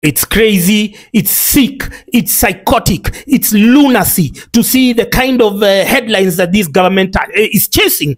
It's crazy, it's sick, it's psychotic, it's lunacy to see the kind of headlines that this government is chasing.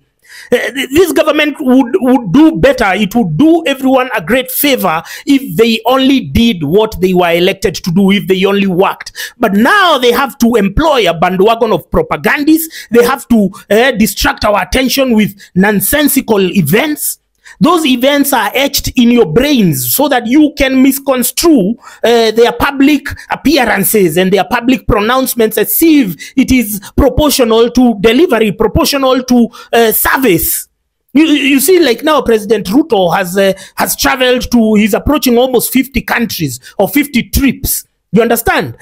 This government would do better. It would do everyone a great favor if they only did what they were elected to do, if they only worked. But now they have to employ a bandwagon of propagandists. They have to distract our attention with nonsensical events. Those events are etched in your brains so that you can misconstrue their public appearances and their public pronouncements as if it is proportional to delivery, proportional to service. You see, like now, President Ruto has traveled to, he's approaching almost 50 countries or 50 trips. You understand?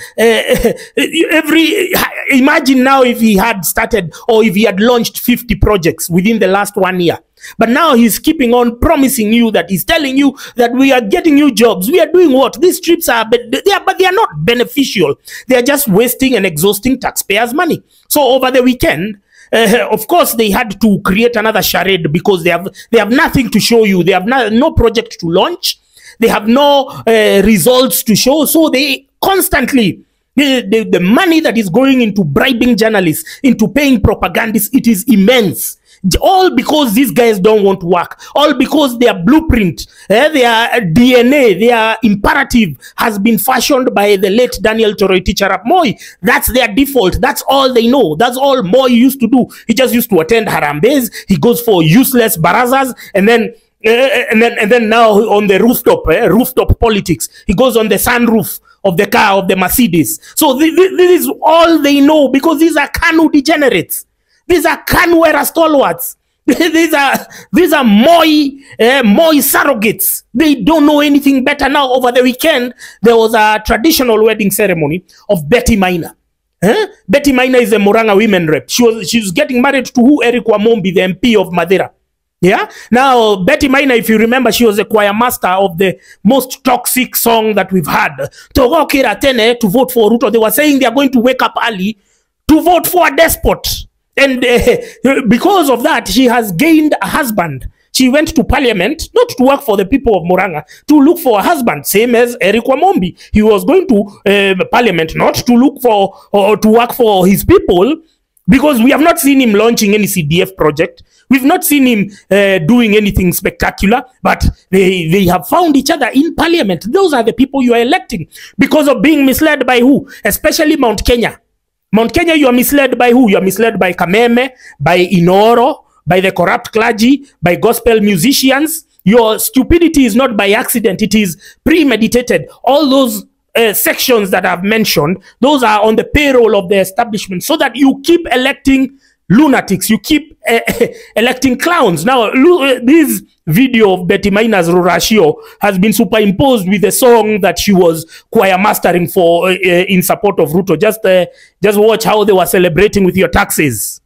Imagine now if he had started or if he had launched 50 projects within the last 1 year. But now he's keeping on promising you that he's telling you that we are getting you jobs. We are doing what? These trips are, but they are not beneficial. They are just wasting and exhausting taxpayers' money. So over the weekend, of course, they had to create another charade because they have nothing to show you. They have no project to launch. They have no results to show. So they constantly, the money that is going into bribing journalists, into paying propagandists, it is immense. All because these guys don't want to work. All because their blueprint, their DNA, their imperative has been fashioned by the late Daniel Toroitich Arap Moi. That's their default. That's all they know. That's all Moi used to do. He just used to attend harambes. He goes for useless barazas, and then now on the rooftop politics. He goes on the sunroof of the car of the Mercedes. So this is all they know, because these are Kanu degenerates. These are Kanu-era stalwarts. These are Moi surrogates. They don't know anything better. Now, over the weekend, there was a traditional wedding ceremony of Betty Maina. Betty Maina is a Murang'a women rep. She was getting married to who? Eric Wamombi, the MP of Madeira. Yeah. Now, Betty Maina, if you remember, she was a choir master of the most toxic song that we've had. Togokira Tene to vote for Ruto. They were saying they are going to wake up early to vote for a despot. And because of that, she has gained a husband. She went to parliament, not to work for the people of Murang'a, to look for a husband, same as Eric Wamombi. He was going to parliament, not to look for or to work for his people, because we have not seen him launching any CDF project. We've not seen him doing anything spectacular, but they have found each other in parliament. Those are the people you are electing because of being misled by who? Especially Mount Kenya. Mount Kenya, you are misled by who? You are misled by Kameme, by Inoro, by the corrupt clergy, by gospel musicians. Your stupidity is not by accident. It is premeditated. All those sections that I've mentioned, those are on the payroll of the establishment, so that you keep electing lunatics. You keep electing clowns. Now, this video of Betty Maina's Rurashio has been superimposed with a song that she was choir mastering for in support of Ruto. Just watch how they were celebrating with your taxes.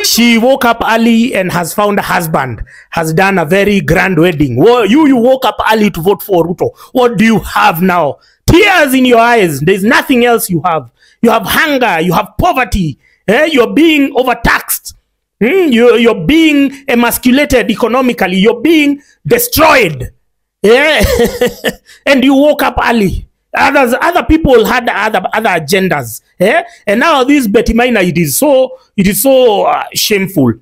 She woke up early and has found a husband, has done a very grand wedding. Well, you woke up early to vote for Ruto. What do you have now? Tears in your eyes. There's nothing else you have. You have hunger. You have poverty. You're being overtaxed. You're being emasculated economically. You're being destroyed. And you woke up early. Other people had other agendas. And now this Betty Maina, it is so shameful.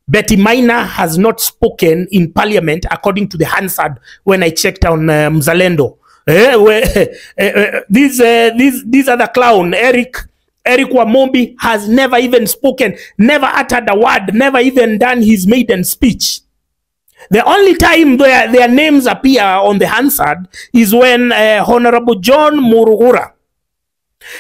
Betty Maina has not spoken in parliament according to the Hansard when I checked on Mzalendo. This other clown, Eric Wamombi, has never even spoken, never uttered a word, never even done his maiden speech. The only time their names appear on the Hansard is when Honorable John Murugura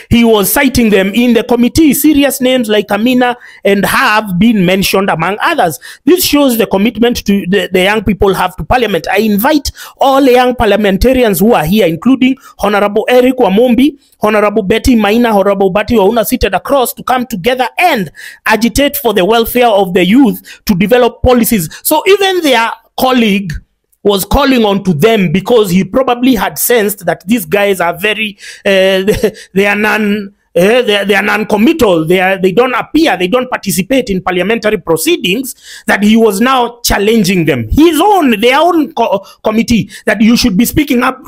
He was citing them in the committee. Serious names like Amina and have been mentioned among others. This shows the commitment to the young people have to parliament. I invite all the young parliamentarians who are here, including Honorable Eric Wamombi, Honorable Betty Maina, Honorable Bati Wauna seated across, to come together and agitate for the welfare of the youth, to develop policies. So even their colleague was calling on to them because he probably had sensed that these guys are very they are non-committal. They don't appear, they don't participate in parliamentary proceedings, that he was now challenging them, their own committee, that you should be speaking up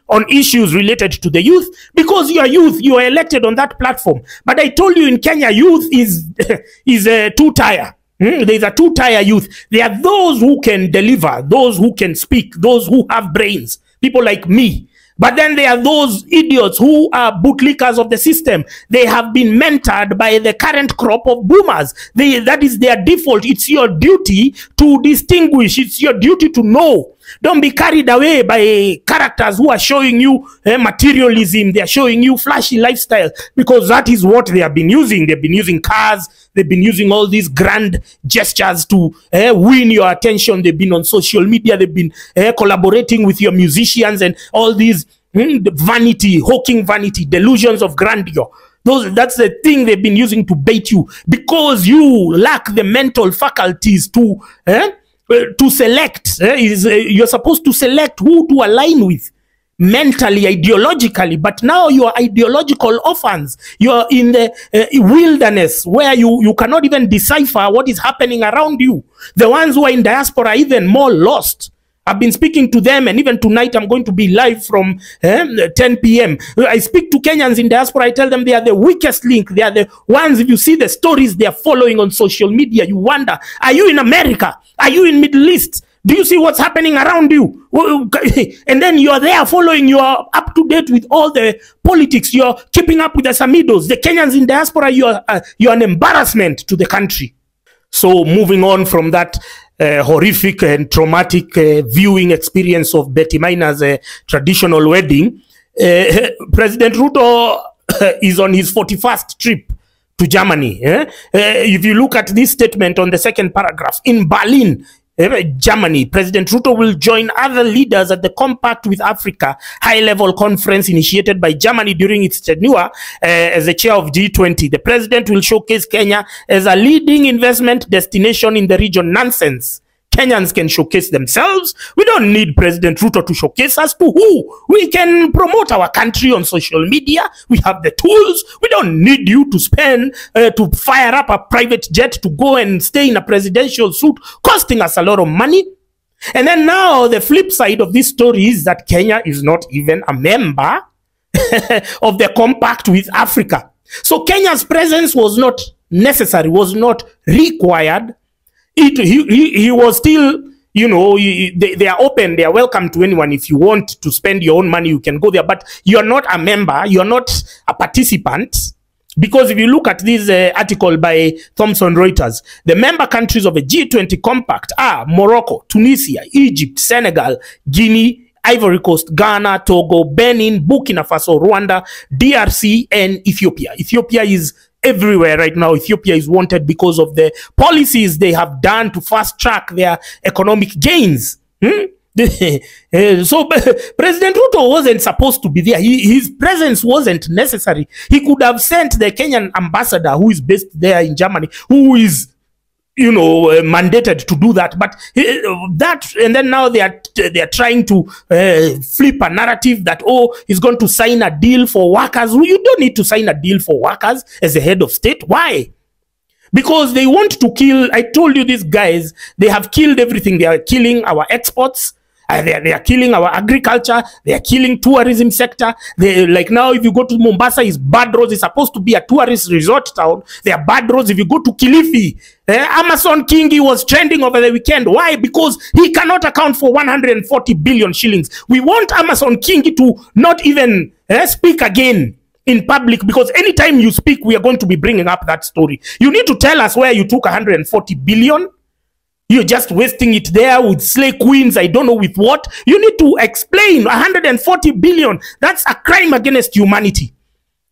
on issues related to the youth, because you are youth, you are elected on that platform. But I told you, in Kenya, youth is a two-tier. There's a two-tier youth. There are those who can deliver, those who can speak, those who have brains, people like me. But then there are those idiots who are bootlickers of the system. They have been mentored by the current crop of boomers. That is their default. It's your duty to distinguish. It's your duty to know. Don't be carried away by characters who are showing you materialism. They are showing you flashy lifestyle, because that is what they have been using. They've been using cars. They've been using all these grand gestures to win your attention. They've been on social media. They've been collaborating with your musicians and all these vanity, hawking vanity, delusions of grandeur. That's the thing they've been using to bait you, because you lack the mental faculties to select. You're supposed to select who to align with mentally, ideologically, but now you are ideological orphans. You are in the wilderness where you cannot even decipher what is happening around you. The ones who are in diaspora are even more lost. I've been speaking to them, and even tonight I'm going to be live from 10 p.m. I speak to Kenyans in diaspora. I tell them they are the weakest link. They are the ones, if you see the stories they are following on social media, you wonder, are you in America? Are you in Middle East? Do you see what's happening around you? And then you're there following, you are up to date with all the politics. You're keeping up with the Samidos. The Kenyans in diaspora, you're an embarrassment to the country. So moving on from that horrific and traumatic viewing experience of Betty Maina's traditional wedding, President Ruto is on his 41st trip to Germany. If you look at this statement on the second paragraph, in Berlin, Germany, President Ruto will join other leaders at the Compact with Africa high-level conference initiated by Germany during its tenure as the chair of G20. The president will showcase Kenya as a leading investment destination in the region. Nonsense. Kenyans can showcase themselves. We don't need President Ruto to showcase us. To who? We can promote our country on social media. We have the tools. We don't need you to spend, to fire up a private jet to go and stay in a presidential suit, costing us a lot of money. And then now the flip side of this story is that Kenya is not even a member of the Compact with Africa. So Kenya's presence was not necessary, was not required. He was still, you know, they are open, they are welcome to anyone. If you want to spend your own money, you can go there, but you're not a member, you're not a participant. Because if you look at this article by Thomson Reuters, the member countries of a G20 Compact are Morocco, Tunisia, Egypt, Senegal, Guinea, Ivory Coast, Ghana, Togo, Benin, Burkina Faso, Rwanda, DRC, and Ethiopia. Ethiopia is everywhere right now. Ethiopia is wanted because of the policies they have done to fast track their economic gains. So President Ruto wasn't supposed to be there. His presence wasn't necessary. He could have sent the Kenyan ambassador, who is based there in Germany, who is, you know, mandated to do that. But and then now they are trying to flip a narrative that, oh, he's going to sign a deal for workers. You don't need to sign a deal for workers as the head of state. Why? Because they want to kill. I told you, these guys, they have killed everything. They are killing our exports. They are killing our agriculture. They are killing tourism sector. Like now, if you go to Mombasa, it's bad roads. It's supposed to be a tourist resort town. They are bad roads. If you go to Kilifi, Amason Kingi was trending over the weekend. Why? Because he cannot account for 140 billion shillings. We want Amason Kingi to not even speak again in public, because anytime you speak, we are going to be bringing up that story. You need to tell us where you took 140 billion. You're just wasting it there with slay queens. I don't know with what. You need to explain. 140 billion. That's a crime against humanity.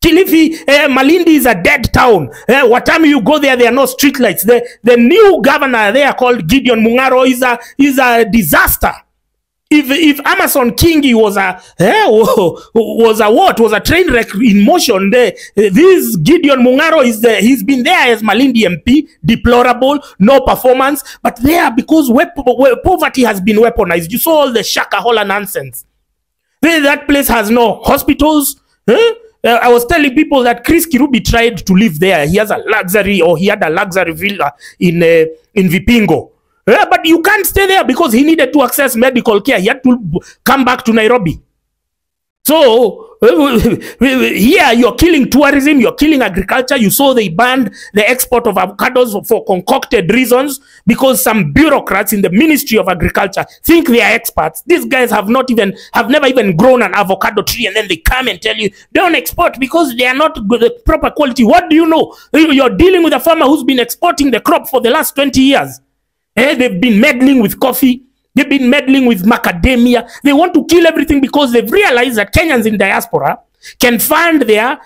Kilifi, Malindi is a dead town. What time you go there, there are no streetlights. The new governor there called Gideon Mungaro is a disaster. If Amason Kingi was a train wreck in motion, this Gideon Mungaro he's been there as Malindi MP, deplorable, no performance, but there because poverty has been weaponized. You saw all the Shakahola nonsense. That place has no hospitals. I was telling people that Chris Kirubi tried to live there. He has a luxury, or he had a luxury villa in Vipingo. But you can't stay there because he needed to access medical care. He had to come back to Nairobi. So here you're killing tourism, you're killing agriculture. You saw they banned the export of avocados for concocted reasons because some bureaucrats in the Ministry of Agriculture think they are experts. These guys have never even grown an avocado tree, and then they come and tell you don't export because they are not the proper quality. What do you know? You're dealing with a farmer who's been exporting the crop for the last 20 years. They've been meddling with coffee. They've been meddling with macadamia. They want to kill everything because they've realized that Kenyans in diaspora can fund their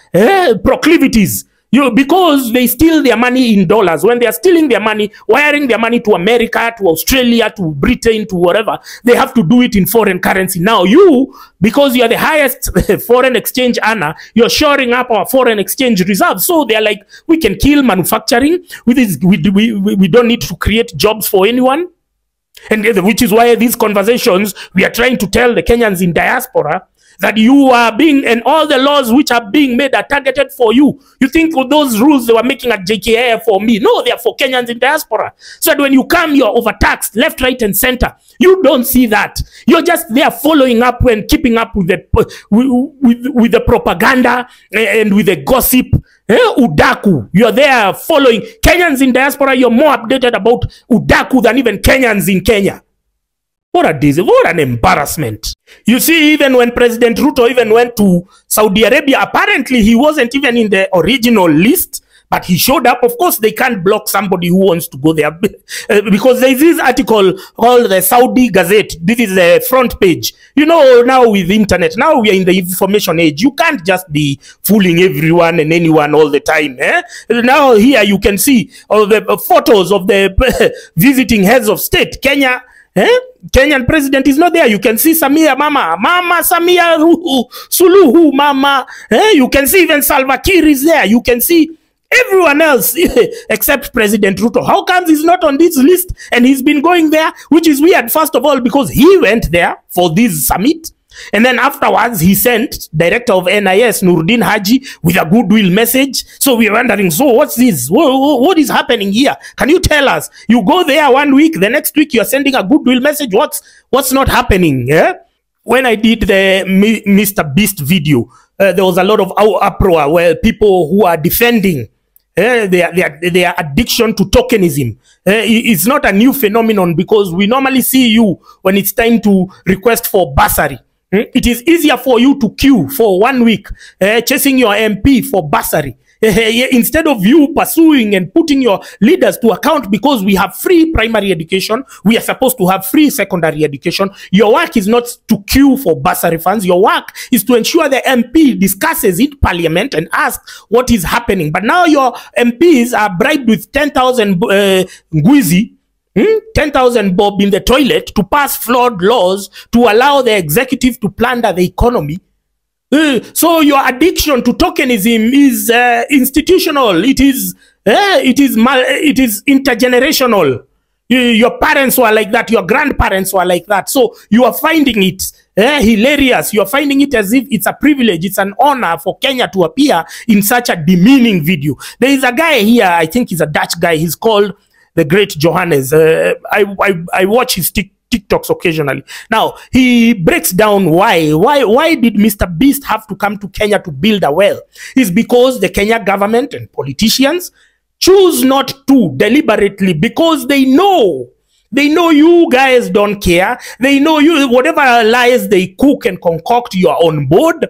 proclivities. Because they steal their money in dollars. When they are stealing their money, wiring their money to America, to Australia, to Britain, to whatever, they have to do it in foreign currency. Now you, because you are the highest foreign exchange earner, you're shoring up our foreign exchange reserves. So they're like, we can kill manufacturing. With this, we don't need to create jobs for anyone. And which is why these conversations, we are trying to tell the Kenyans in diaspora that you are being, and all the laws which are being made are targeted for you. You think those rules they were making at JKI for me? No, they are for Kenyans in diaspora. So that when you come, you're overtaxed, left, right, and center. You don't see that. You're just there following up and keeping up with the propaganda and with the gossip. Udaku. You're there following. Kenyans in diaspora, you're more updated about Udaku than even Kenyans in Kenya. What an embarrassment. You see, even when President Ruto even went to Saudi Arabia, apparently he wasn't even in the original list, but he showed up. Of course, they can't block somebody who wants to go there because there's this article called the Saudi Gazette. This is the front page. You know, now with the internet, now we are in the information age. You can't just be fooling everyone and anyone all the time. Now here you can see all the photos of the visiting heads of state. Kenya. Kenyan president is not there. You can see Samia, Mama Samia Suluhu, Mama. You can see even Salva Kiir is there. You can see everyone else except President Ruto. How comes he's not on this list and he's been going there? Which is weird, first of all, because he went there for this summit. And then afterwards, he sent director of NIS, Nuruddin Haji, with a goodwill message. So we're wondering, so what's this? What is happening here? Can you tell us? You go there 1 week, the next week you're sending a goodwill message. What's not happening? Yeah? When I did the Mr. Beast video, there was a lot of uproar where people who are defending their addiction to tokenism. It's not a new phenomenon because we normally see you when it's time to request for bursary. It is easier for you to queue for 1 week, chasing your MP for bursary. Instead of you pursuing and putting your leaders to account because we have free primary education, we are supposed to have free secondary education. Your work is not to queue for bursary funds. Your work is to ensure the MP discusses in parliament and asks what is happening. But now your MPs are bribed with 10,000 ngwizi, 10,000 bob in the toilet to pass flawed laws to allow the executive to plunder the economy. So your addiction to tokenism is institutional. It is intergenerational. Your parents were like that. Your grandparents were like that. So you are finding it hilarious. You are finding it as if it's a privilege. It's an honor for Kenya to appear in such a demeaning video. There is a guy here. I think he's a Dutch guy. He's called the Great Johannes. I watch his TikToks occasionally. Now, he breaks down why did Mr. Beast have to come to Kenya to build a well? It's because the Kenya government and politicians choose not to deliberately because they know you guys don't care. They know you, whatever lies they cook and concoct, you are on board.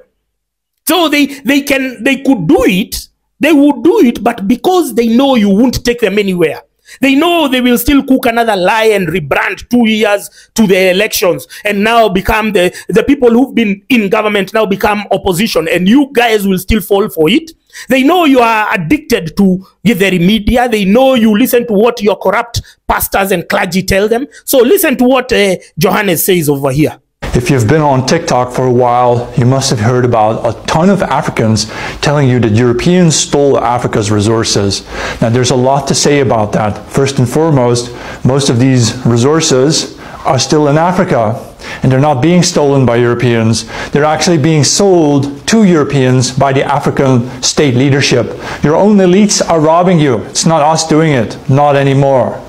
So they could do it. They would do it, but because they know you won't take them anywhere. They know they will still cook another lie and rebrand 2 years to the elections and now become the people who've been in government now become opposition, and you guys will still fall for it. They know you are addicted to the media. They know you listen to what your corrupt pastors and clergy tell them. So listen to what Johannes says over here. If you've been on TikTok for a while, you must have heard about a ton of Africans telling you that Europeans stole Africa's resources. Now, there's a lot to say about that. First and foremost, most of these resources are still in Africa, and they're not being stolen by Europeans. They're actually being sold to Europeans by the African state leadership. Your own elites are robbing you. It's not us doing it, not anymore.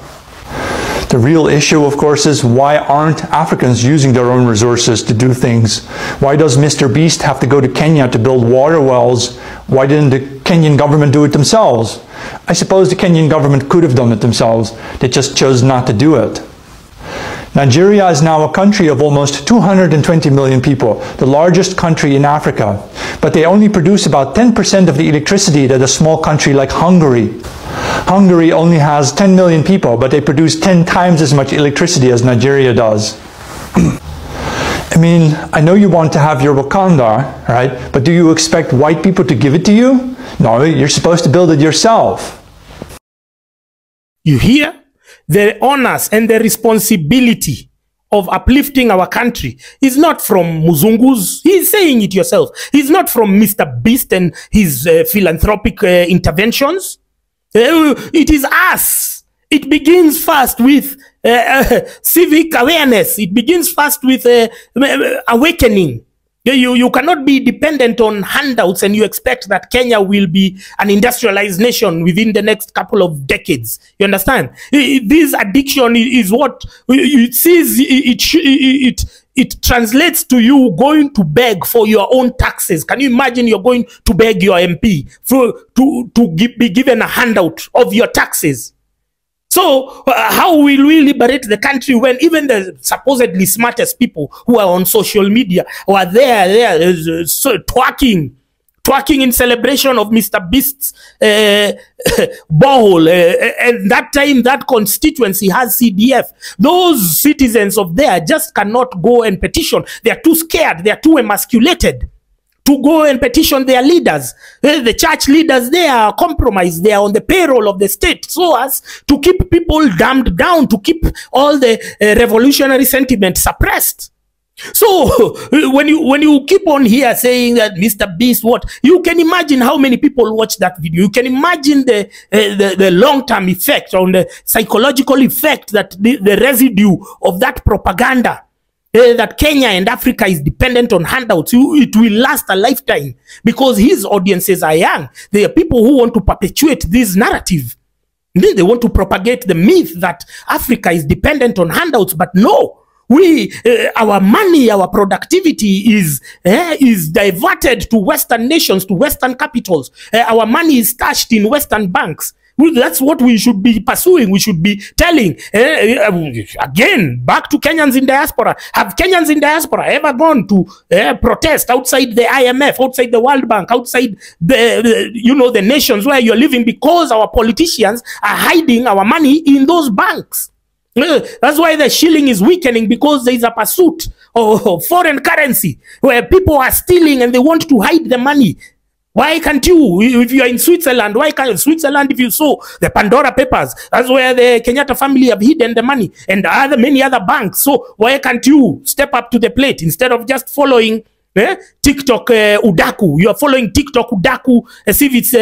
The real issue, of course, is why aren't Africans using their own resources to do things? Why does Mr. Beast have to go to Kenya to build water wells? Why didn't the Kenyan government do it themselves? I suppose the Kenyan government could have done it themselves. They just chose not to do it. Nigeria is now a country of almost 220 million people, the largest country in Africa. But they only produce about 10% of the electricity that a small country like Hungary. Hungary only has 10 million people, but they produce 10 times as much electricity as Nigeria does. I mean, I know you want to have your Wakanda, right? But do you expect white people to give it to you? No, you're supposed to build it yourself. You hear? The honors and the responsibility of uplifting our country is not from Muzungus. He's saying it yourself. It's not from Mr. Beast and his philanthropic interventions. It is us. It begins first with civic awareness. It begins first with awakening. You cannot be dependent on handouts and you expect that Kenya will be an industrialized nation within the next couple of decades. You understand? This addiction is what it sees. It translates to you going to beg for your own taxes. Can you imagine you're going to beg your MP be given a handout of your taxes? So how will we liberate the country when even the supposedly smartest people who are on social media were there so twerking in celebration of Mr. Beast's borehole, and that time that constituency has CDF. Those citizens of there just cannot go and petition. They are too scared. They are too emasculated to go and petition their leaders. The church leaders, they are compromised. They are on the payroll of the state so as to keep people dumbed down, to keep all the revolutionary sentiment suppressed. So when you keep on here saying that Mr. Beast, what, you can imagine how many people watch that video. You can imagine the long-term effect, on the psychological effect, that the residue of that propaganda that Kenya and Africa is dependent on handouts, it will last a lifetime, because his audiences are young. They are people who want to perpetuate this narrative. They want to propagate the myth that Africa is dependent on handouts, but no. Our money, our productivity is diverted to Western nations, to Western capitals. Our money is stashed in Western banks. That's what we should be pursuing. We should be telling. Again, back to Kenyans in diaspora. Have Kenyans in diaspora ever gone to protest outside the IMF, outside the World Bank, outside the nations where you're living, because our politicians are hiding our money in those banks? That's why the shilling is weakening, because there is a pursuit of foreign currency where people are stealing and they want to hide the money. Why can't you, if you are in Switzerland, why can't Switzerland, if you saw the Pandora Papers, that's where the Kenyatta family have hidden the money, and many other banks. So why can't you step up to the plate instead of just following TikTok Udaku? You are following TikTok Udaku as if it's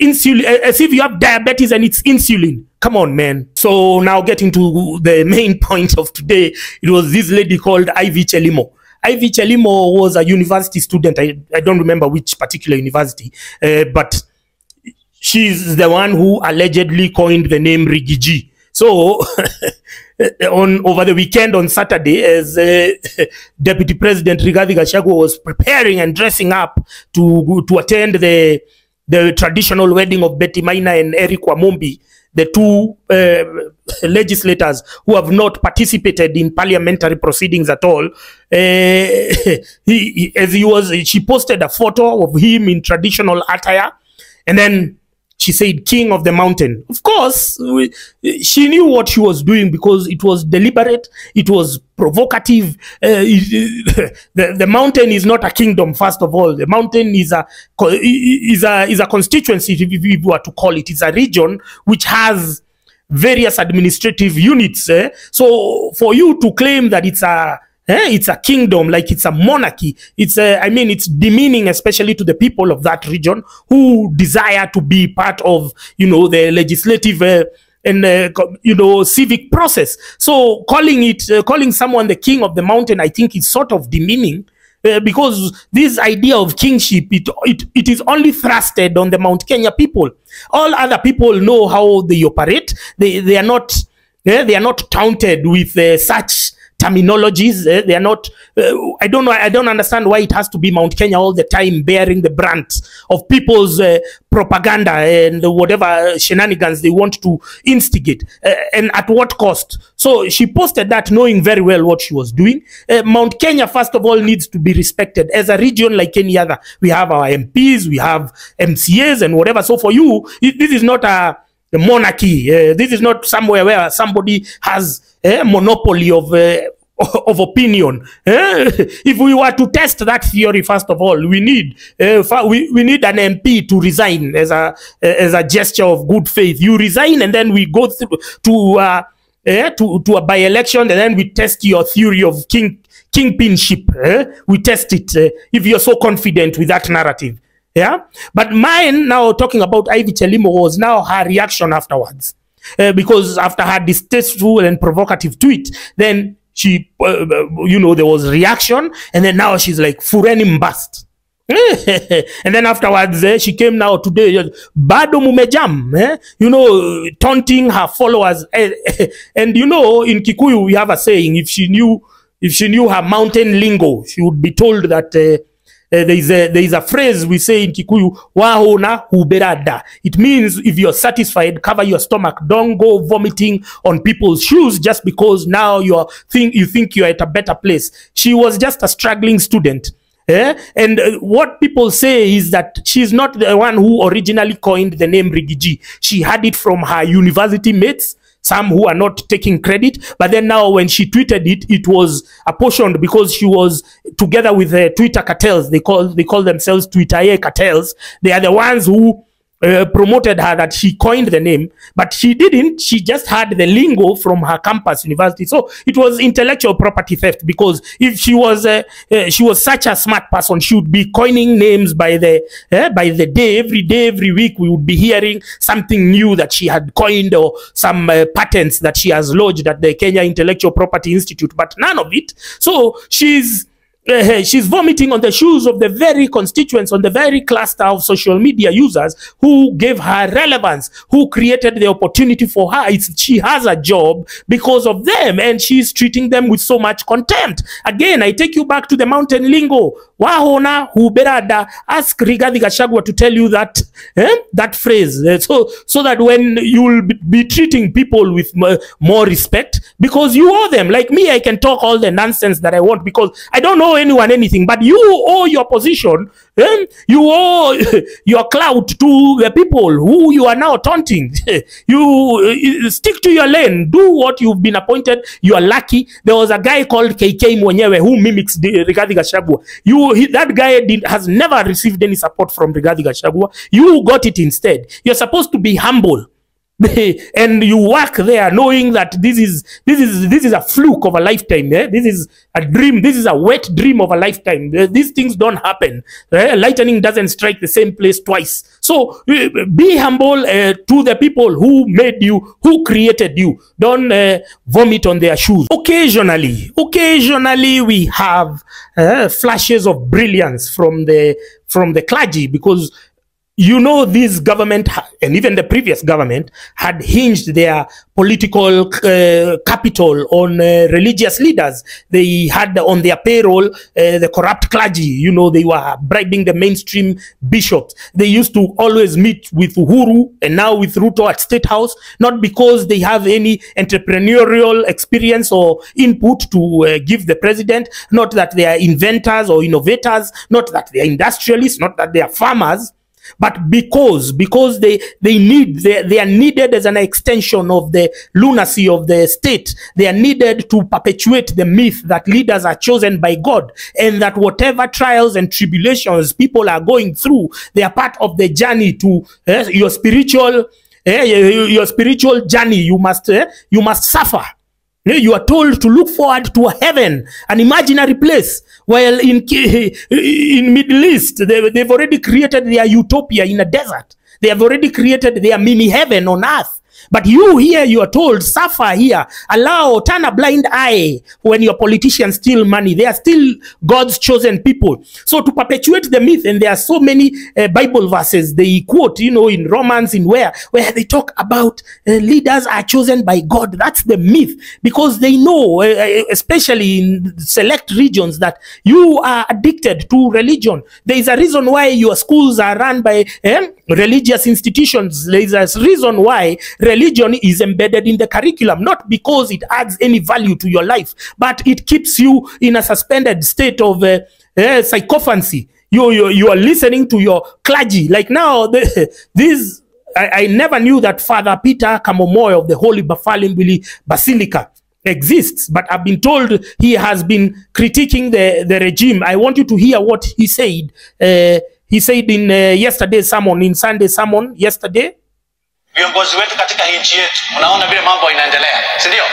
insulin, as if you have diabetes and it's insulin. Come on, man. So now getting to the main point of today, it was this lady called Ivy CHELIMO. Ivy CHELIMO was a university student. I don't remember which particular university, but she's the one who allegedly coined the name Rigiji. So over the weekend on Saturday, as Deputy President Rigathi Gachagua was preparing and dressing up to attend the traditional wedding of Betty Maina and Eric Wamumbi, the two legislators who have not participated in parliamentary proceedings at all, she posted a photo of him in traditional attire, and then she said king of the mountain. Of course, she knew what she was doing because it was deliberate, it was provocative. The mountain is not a kingdom, first of all. The mountain is a constituency, if we were to call it. It's a region which has various administrative units. So for you to claim that it's a kingdom, like it's a monarchy, I mean, it's demeaning, especially to the people of that region who desire to be part of, the legislative and civic process. So calling someone the king of the mountain, I think is sort of demeaning. Because this idea of kingship, it is only thrusted on the Mount Kenya people. All other people know how they operate. They are not taunted with such terminologies. They are not. I don't know. I don't understand why it has to be Mount Kenya all the time bearing the brunt of people's propaganda and whatever shenanigans they want to instigate, and at what cost. So she posted that knowing very well what she was doing. Mount Kenya, first of all, needs to be respected as a region like any other. We have our MPs, we have MCAs and whatever. So for you, this is not a monarchy. This is not somewhere where somebody has a monopoly of opinion. If we were to test that theory, first of all, we need we need an MP to resign as a gesture of good faith. You resign, and then we go through to a by-election, and then we test your theory of kingpinship. We test it if you're so confident with that narrative. Yeah, but mine now, talking about Ivy Chelimo, was now her reaction afterwards, because after her distasteful and provocative tweet, then she, there was reaction, and then now she's like Fureni Mbast. And then afterwards, she came now today, Bado Mumejam, taunting her followers. And in Kikuyu we have a saying: if she knew her mountain lingo, she would be told that. There is a phrase we say in Kikuyu, wahona huberada. It means if you're satisfied, cover your stomach. Don't go vomiting on people's shoes just because now you think you're at a better place. She was just a struggling student. And what people say is that she's not the one who originally coined the name Rigiji. She had it from her university mates, some who are not taking credit. But then now when she tweeted it, it was apportioned because she was together with the Twitter cartels. They call themselves Twitter cartels. They are the ones who promoted her that she coined the name, but she didn't. She just had the lingo from her campus university. So it was intellectual property theft, because if she was such a smart person, she would be coining names by the day, every week we would be hearing something new that she had coined, or some patents that she has lodged at the Kenya Intellectual Property Institute, but none of it. So she's vomiting on the shoes of the very constituents, on the very cluster of social media users who gave her relevance, who created the opportunity for her. She has a job because of them, and she's treating them with so much contempt. Again, I take you back to the mountain lingo. Wahona huberada. Ask Rigathi Gachagua to tell you that that phrase, so that when you'll be treating people with more respect, because you owe them. Like me, I can talk all the nonsense that I want because I don't know anyone anything, but you owe your position, you owe your clout to the people who you are now taunting. You stick to your lane, do what you've been appointed. You are lucky. There was a guy called KK Mwenyewe who mimics Rigathi Gachagua. That guy has never received any support from Rigathi Gachagua. You got it instead. You're supposed to be humble. And you work there knowing that this is a fluke of a lifetime. This is a dream. This is a wet dream of a lifetime. These things don't happen. Lightning doesn't strike the same place twice. So be humble to the people who made you, who created you. Don't vomit on their shoes. Occasionally we have flashes of brilliance from the clergy, because this government, and even the previous government, had hinged their political capital on religious leaders. They had on their payroll the corrupt clergy. They were bribing the mainstream bishops. They used to always meet with Uhuru and now with Ruto at State House, not because they have any entrepreneurial experience or input to give the president, not that they are inventors or innovators, not that they are industrialists, not that they are farmers. But because they are needed as an extension of the lunacy of the state. They are needed to perpetuate the myth that leaders are chosen by God, and that whatever trials and tribulations people are going through, they are part of the journey to your spiritual journey. You must suffer. You are told to look forward to a heaven, an imaginary place. While in Middle East, they've already created their utopia in a desert. They have already created their mini heaven on earth. But you here, you are told, suffer here, turn a blind eye when your politicians steal money. They are still God's chosen people. So to perpetuate the myth, and there are so many Bible verses they quote, in Romans, where they talk about leaders are chosen by God. That's the myth, because they know, especially in select regions, that you are addicted to religion. There is a reason why your schools are run by religious institutions. There is a reason why religion is embedded in the curriculum, not because it adds any value to your life, but it keeps you in a suspended state of psychophancy. You are listening to your clergy. Like now, I never knew that Father Peter Kamomoyo of the Holy Bafalimbili Basilica exists, but I've been told he has been critiquing the regime. I want you to hear what he said. He said in yesterday's sermon, in Sunday's sermon yesterday. Viongozi wetu katika nchi yetu, mnaona vile mambo inaendelea, si ndio?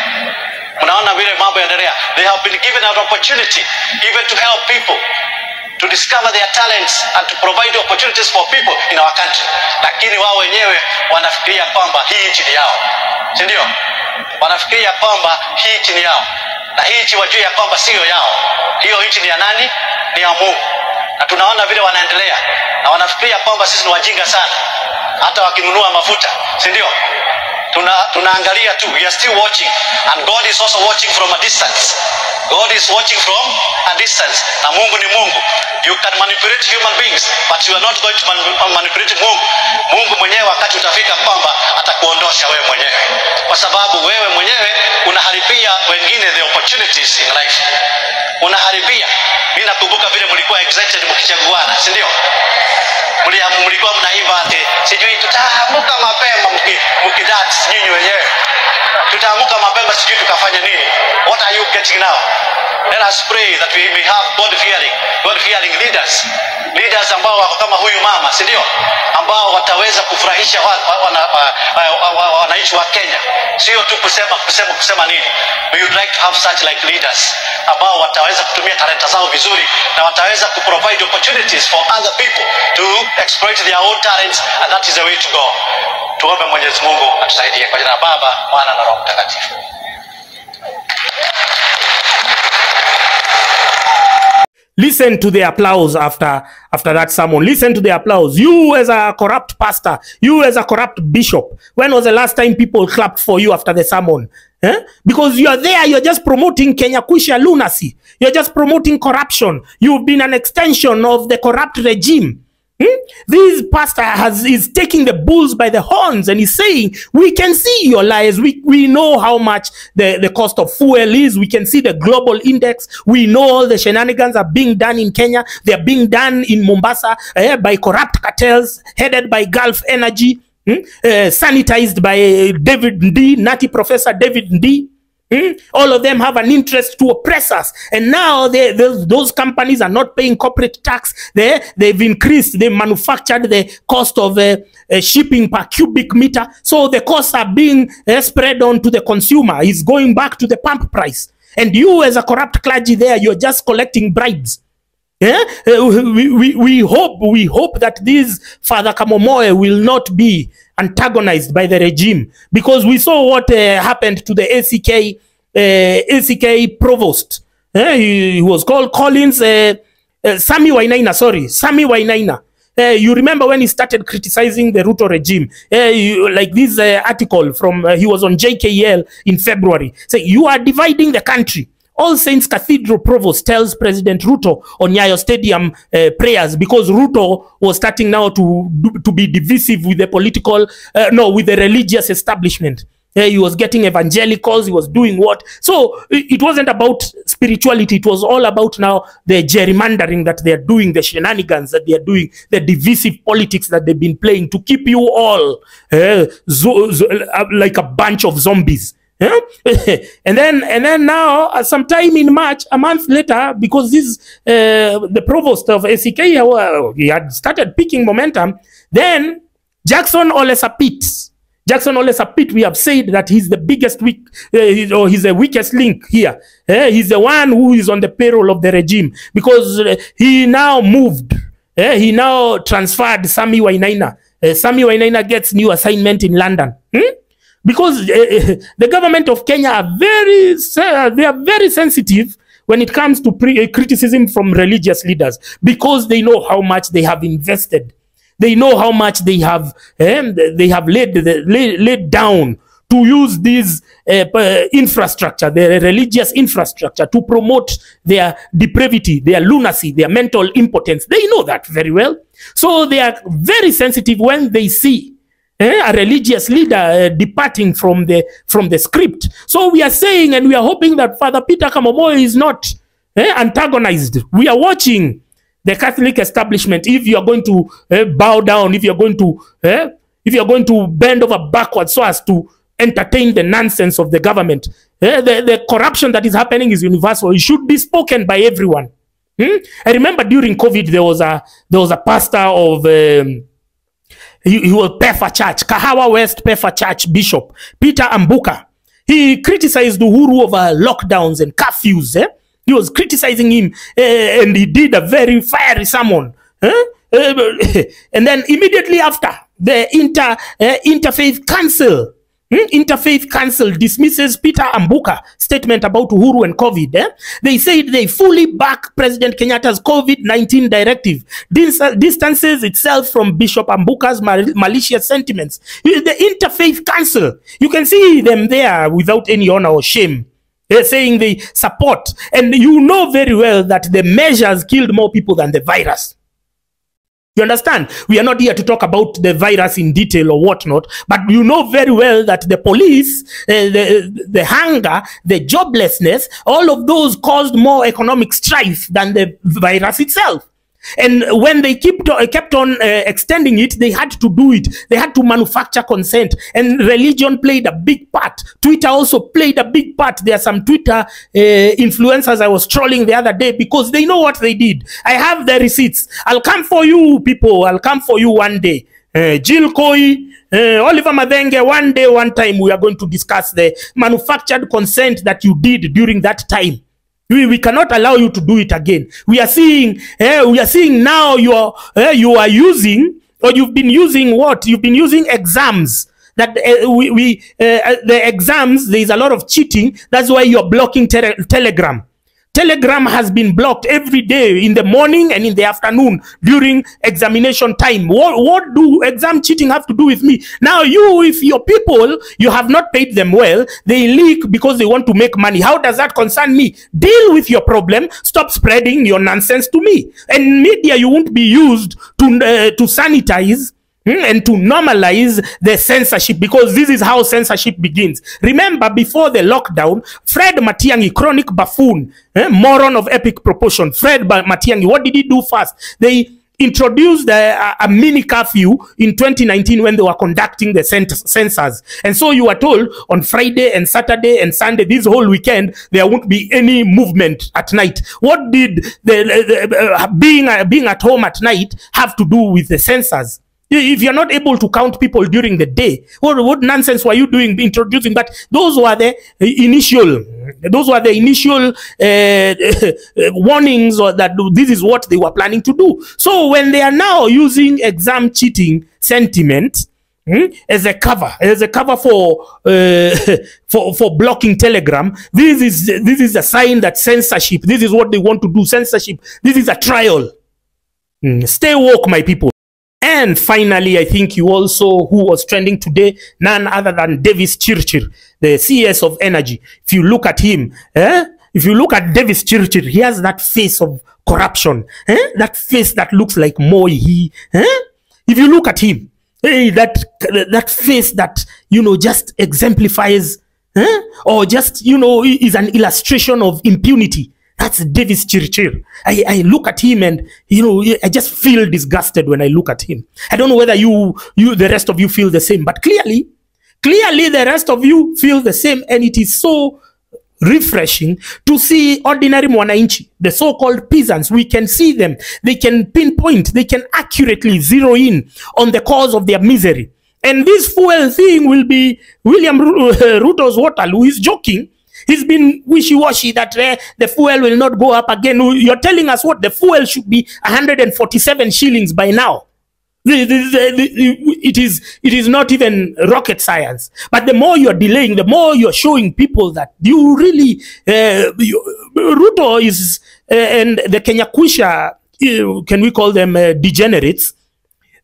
Mnaona vile mambo yanaendelea. They have been given an opportunity even to help people to discover their talents and to provide opportunities for people in our country. Lakini wao wenyewe wanafikiria kwamba hii nchi ni yao, si ndio? Wanafikiria kwamba hii nchi ni yao, na hii nchi wajue ya kwamba sio yao. Hiyo nchi ni ya nani? Ni ya Mungu. Na tunaona vile wanaendelea, na wanafikiria kwamba sisi ni wajinga sana, hata wakinunua mafuta, si ndio? Tunaangalia tu, we are still watching, and God is also watching from a distance. God is watching from a distance. Na Mungu ni Mungu. You can manipulate human beings, but you are not going to manipulate Mungu. Mungu mwenyewe wakati utafika kwamba atakuondosha wewe mwenyewe, kwa sababu wewe mwenyewe unaharibia wengine the opportunities in life. Unaharibia. Mimi nakumbuka vile mlikuwa excited mkichaguana, si ndio? Mlikuwa mnaimba ati sijui tutaamuka mapema mkidance nyinyi wenyewe. Tutaamuka mapema sijui tukafanya nini. What are you getting now? Let us pray that we may have God-fearing leaders. Leaders ambao wako kama huyu mama, si ndio? Ambao wataweza kufurahisha wananchi wa Kenya. Sio tu kusema nini. We would like to have such like leaders ambao wataweza kutumia talenta zao vizuri, na wataweza kuprovide opportunities for other people to exploit their own talents, and that is the way to go. Tuombe Mwenyezi Mungu atusaidie kwa jina la Baba, Mwana na Roho Mtakatifu. Listen to the applause after that sermon. Listen to the applause. You as a corrupt pastor, you as a corrupt bishop, when was the last time people clapped for you after the sermon? Because you are there, you're just promoting Kenya Kusha lunacy. You're just promoting corruption. You've been an extension of the corrupt regime. This pastor is taking the bulls by the horns, and he's saying, we can see your lies. We know how much the cost of fuel is. We can see the global index. We know all the shenanigans are being done in Kenya. They're being done in Mombasa by corrupt cartels headed by Gulf Energy, sanitized by David Ndii, Nati Professor David Ndii. All of them have an interest to oppress us, and now those companies are not paying corporate tax. They've increased, they manufactured the cost of shipping per cubic meter, so the costs are being spread on to the consumer. It's going back to the pump price, and you as a corrupt clergy there, you're just collecting bribes. We hope that this Father Kamomoyo will not be antagonized by the regime, because we saw what happened to the ACK provost. He was called Collins Sami Wainaina. You remember when he started criticizing the Ruto regime, like this article from he was on JKL in February, say you are dividing the country. All Saints Cathedral Provost tells President Ruto on Nyayo Stadium prayers, because Ruto was starting now to be divisive with the with the religious establishment. He was getting evangelicals. He was doing what? So it wasn't about spirituality. It was all about now the gerrymandering that they are doing, the shenanigans that they are doing, the divisive politics that they've been playing to keep you all like a bunch of zombies. Yeah? and then now, sometime in March, a month later, because this the provost of ACK, he had started picking momentum. Then Jackson Ole Sapit, we have said that he's the biggest weak, or he's the weakest link here. He's the one who is on the payroll of the regime, because he now moved. He now transferred Sami Wainaina. Sami Wainaina gets new assignment in London. Because the government of Kenya are very sensitive when it comes to criticism from religious leaders, because they know how much they have invested. They know how much they have laid down to use this infrastructure, their religious infrastructure, to promote their depravity, their lunacy, their mental impotence. They know that very well. So they are very sensitive when they see a religious leader departing from the script. So we are saying, and we are hoping that Father Peter Kamomoyo is not antagonized. We are watching the Catholic establishment. If you are going to bow down, if you are going to bend over backwards so as to entertain the nonsense of the government, the corruption that is happening is universal. It should be spoken by everyone. I remember during COVID there was a pastor of he was Pefa Church, Kahawa West Pefa Church Bishop Peter Ambuka. He criticized Uhuru over lockdowns and curfews. He was criticizing him, and he did a very fiery sermon. And then immediately after, the Interfaith Council dismisses Peter Ambuka statement about Uhuru and COVID. They said they fully back President Kenyatta's COVID-19 directive, distances itself from Bishop Ambuka's malicious sentiments. The Interfaith Council, you can see them there without any honor or shame. They're saying they support, and you know very well that the measures killed more people than the virus. You understand? We are not here to talk about the virus in detail or whatnot, but you know very well that the police, the hunger, the joblessness, all of those caused more economic strife than the virus itself. And when they kept on extending it, they had to do it. They had to manufacture consent. And religion played a big part. Twitter also played a big part. There are some Twitter influencers I was trolling the other day because they know what they did. I have the receipts. I'll come for you, people. I'll come for you one day. Jill Koi, Oliver Madenge, one day, one time, we are going to discuss the manufactured consent that you did during that time. We cannot allow you to do it again. We are seeing now you are using, or you've been using what? You've been using exams. That the exams, there is a lot of cheating. That's why you're blocking Telegram. Telegram has been blocked every day in the morning and in the afternoon during examination time. What do exam cheating have to do with me? Now if your people, you have not paid them well, they leak because they want to make money. How does that concern me? Deal with your problem. Stop spreading your nonsense to me. And media, you won't be used to sanitize and to normalize the censorship, because this is how censorship begins. Remember, before the lockdown, Fred Matiang'i, chronic buffoon, moron of epic proportion, Fred Matiang'i, what did he do first? They introduced a mini curfew in 2019 when they were conducting the census. And so you were told on Friday and Saturday and Sunday, this whole weekend, there won't be any movement at night. What did being at home at night have to do with the census? If you're not able to count people during the day, what nonsense were you doing introducing that? Those were the initial warnings, or that this is what they were planning to do. So when they are now using exam cheating sentiment as a cover for blocking Telegram, this is a sign that censorship, this is what they want to do. Censorship, this is a trial. Stay woke, my people. And finally, I think who was trending today, none other than Davis Chirchir, the CS of Energy. If you look at him, if you look at Davis Chirchir, he has that face of corruption, that face that looks like Moi. If you look at him, Hey, that face that, just exemplifies, or just, is an illustration of impunity. That's Davis Chirchir. I look at him and, I just feel disgusted when I look at him. I don't know whether the rest of you feel the same, but clearly the rest of you feel the same, and it is so refreshing to see ordinary mwananchi, the so-called peasants. We can see them. They can pinpoint, they can accurately zero in on the cause of their misery. And this fuel thing will be William Ruto's Waterloo. He's joking. He's been wishy-washy that the fuel will not go up again. You're telling us what? The fuel should be 147 shillings by now. It is not even rocket science. But the more you're delaying, the more you're showing people that you really, Ruto is, and the Kenya Kwisha, can we call them degenerates?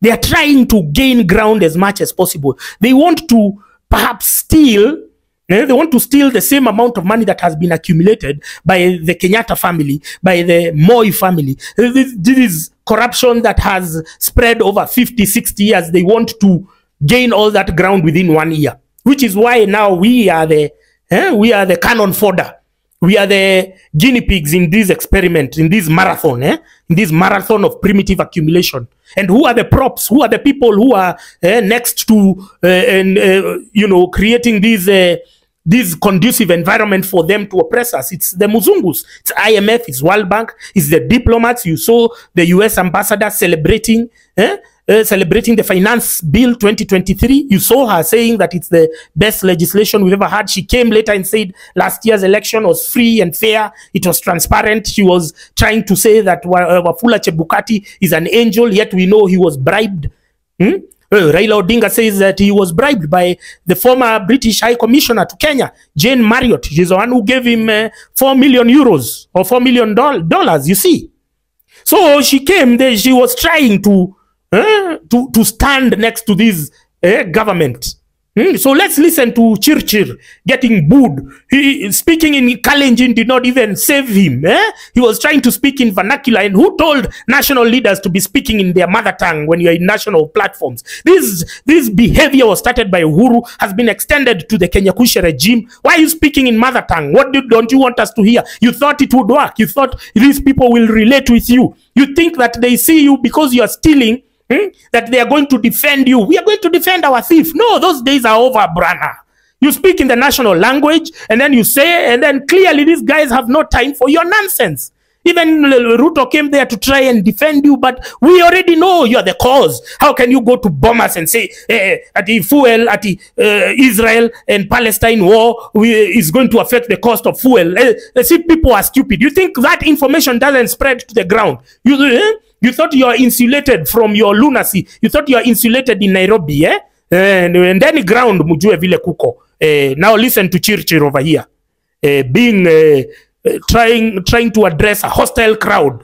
They are trying to gain ground as much as possible. They want to perhaps steal. They want to steal the same amount of money that has been accumulated by the Kenyatta family, by the Moi family. This is corruption that has spread over 50, 60 years. They want to gain all that ground within 1 year, which is why now we are the cannon fodder. We are the guinea pigs in this experiment, in this marathon, in this marathon of primitive accumulation. And who are the props? Who are the people who are next to creating this conducive environment for them to oppress us? It's the Muzungus, it's IMF, it's World Bank, it's the diplomats. You saw the US ambassador celebrating the finance bill 2023. You saw her saying that it's the best legislation we've ever had. She came later and said last year's election was free and fair. It was transparent. She was trying to say that Wafula Chebukati is an angel, yet we know he was bribed. Raila Odinga says that he was bribed by the former British High Commissioner to Kenya, Jane Marriott. She's the one who gave him 4 million euros or $4 million, you see. So she came there, she was trying to stand next to this government. So let's listen to Chirchir getting booed. He speaking in Kalenjin did not even save him. He was trying to speak in vernacular. And who told national leaders to be speaking in their mother tongue when you're in national platforms? This behavior was started by Uhuru, has been extended to the Kenya Kwisha regime. Why are you speaking in mother tongue? What don't you want us to hear? You thought it would work. You thought these people will relate with you. You think that they see you because you are stealing, that they are going to defend you. We are going to defend our thief. No, those days are over, Brana. You speak in the national language, and then you say, and then clearly these guys have no time for your nonsense. Even Ruto came there to try and defend you, but we already know you're the cause. How can you go to bomb us and say, at the fuel, at the Israel and Palestine war is going to affect the cost of fuel? See, people are stupid. You think that information doesn't spread to the ground? You thought you are insulated from your lunacy. You thought you are insulated in Nairobi, and any ground mujue vile kuko. Now listen to Chirchir over here, trying to address a hostile crowd.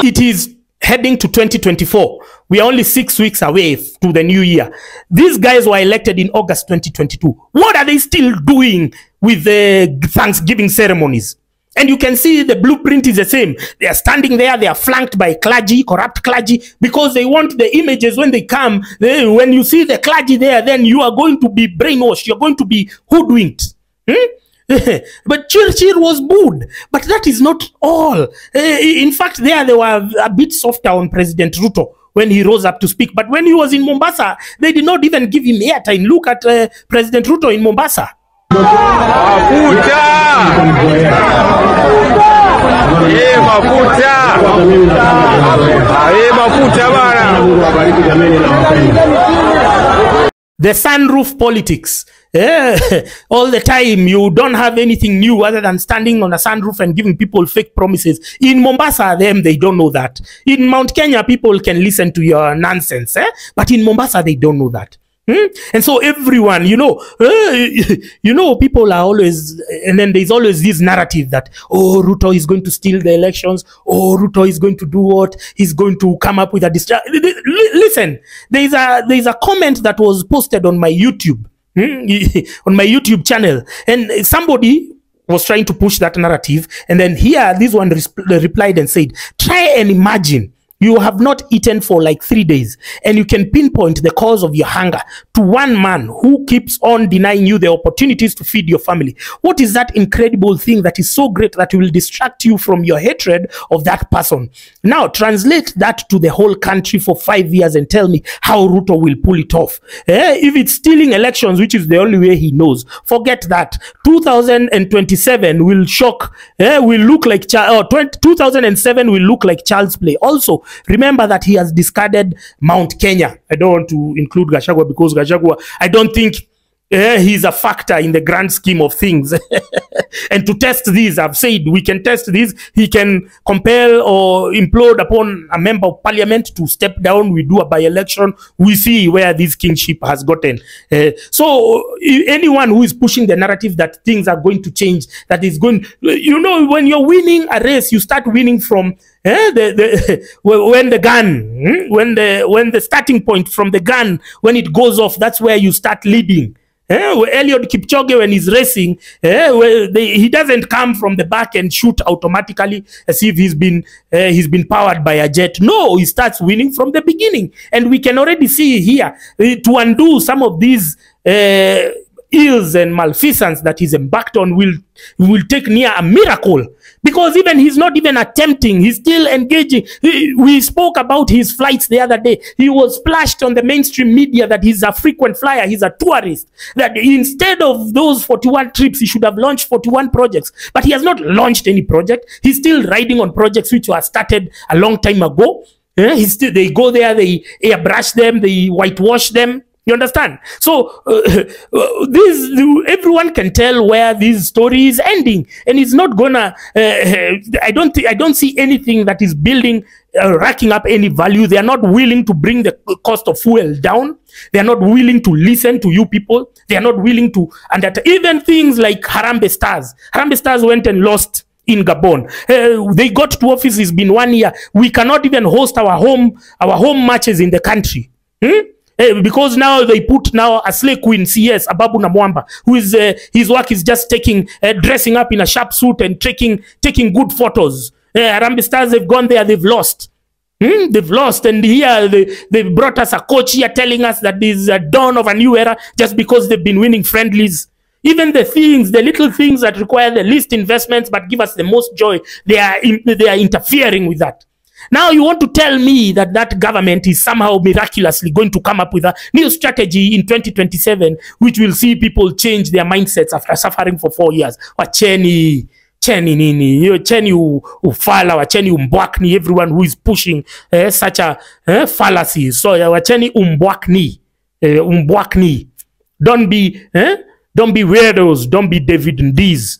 It is heading to 2024. We are only 6 weeks away to the new year. These guys were elected in August 2022. What are they still doing with the Thanksgiving ceremonies? And you can see the blueprint is the same. They are standing there. They are flanked by clergy, corrupt clergy, because they want the images when they come. When you see the clergy there, then you are going to be brainwashed. You're going to be hoodwinked. But Chirchir was booed. But that is not all. In fact, they were a bit softer on President Ruto when he rose up to speak. But when he was in Mombasa, they did not even give him airtime. Look at President Ruto in Mombasa. The sunroof politics. all the time. You don't have anything new other than standing on a sunroof and giving people fake promises. In Mombasa, they don't know that. In Mount Kenya, people can listen to your nonsense, but in Mombasa, they don't know that. And so everyone, people are always, and then there's always this narrative that, oh, Ruto is going to steal the elections. Oh, Ruto is going to do what? He's going to come up with a listen, there's a comment that was posted on my YouTube, on my YouTube channel, and somebody was trying to push that narrative. And then here, this one replied and said, try and imagine you have not eaten for like 3 days, and you can pinpoint the cause of your hunger to one man who keeps on denying you the opportunities to feed your family. What is that incredible thing that is so great that will distract you from your hatred of that person? Now, translate that to the whole country for 5 years and tell me how Ruto will pull it off. If it's stealing elections, which is the only way he knows, forget that. 2027 will shock, will look like, 2007 will look like child's play. Also, remember that he has discarded Mount Kenya. I don't want to include Gachagua because Gachagua, I don't think he's a factor in the grand scheme of things. And to test these, I've said we can test these. He can compel or implode upon a member of parliament to step down. We do a by-election. We see where this kingship has gotten. So anyone who is pushing the narrative that things are going to change, that is going, when you're winning a race, you start winning from when the gun, when the starting point from the gun, when it goes off, that's where you start leading. Eliud Kipchoge, when he's racing, he doesn't come from the back and shoot automatically as if he's been powered by a jet. No, he starts winning from the beginning, and we can already see here to undo some of these ills and malfeasance that he's embarked on will take near a miracle, because even he's not even attempting, he's still engaging. We spoke about his flights the other day. He was splashed on the mainstream media that he's a frequent flyer, he's a tourist, that instead of those 41 trips he should have launched 41 projects, but he has not launched any project. He's still riding on projects which were started a long time ago. They go there, they airbrush them, they whitewash them. You understand? So everyone can tell where this story is ending, and it's not gonna. I don't see anything that is building, racking up any value. They are not willing to bring the cost of fuel down. They are not willing to listen to you people. They are not willing to, and that even things like Harambee Stars. Harambee Stars went and lost in Gabon. They got to office. It's been 1 year. We cannot even host our home matches in the country. Because now they put a slay queen, CS, Ababu Namwamba, who is his work is just dressing up in a sharp suit and taking good photos. Harambee Stars, they've gone there, they've lost. They've lost, and here they brought us a coach here telling us that this is a dawn of a new era just because they've been winning friendlies. Even the little things that require the least investments but give us the most joy, they are interfering with that. Now you want to tell me that government is somehow miraculously going to come up with a new strategy in 2027, which will see people change their mindsets after suffering for 4 years. Wacheni nini, wacheni ufala, wacheni umbwakni, everyone who is pushing such a fallacy. So wacheni umbwakni. Don't be weirdos, don't be David Ndiz.